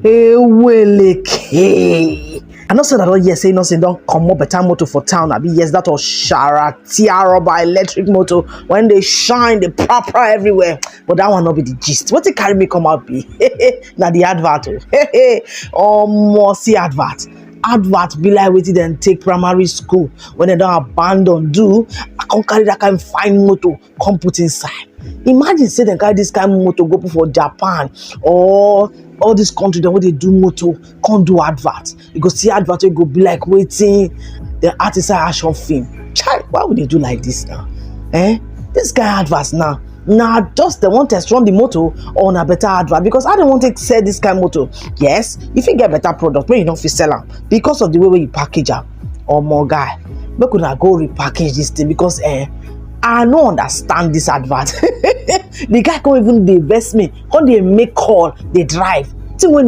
Hey, Weleke. I know say that all yes, say Innoson don't come up better motor for town. I be yes, that was Shara by electric motor when they shine, they proper everywhere. But that one not be the gist. What it carry me come out be? Now the advert. More see advert. Advert be like waiting then take primary school when they don't abandon do. I can't carry that kind of fine motor come put inside. Imagine say they carry this kind of motor go for Japan or all this country then when they do motor can't do advert. You go see advert you go be like waiting the artist action film. Child, why would they do like this now? This guy adverts now. Now just they want to run the motor on a better advert because I don't want to sell this kind of motor. Yes, if you get better product, but you don't feel sell them because of the way you package them. Or more guy, but could I go repackage this thing because I don't understand this advert. The guy can't even invest me. How they make call, they drive. Thing we no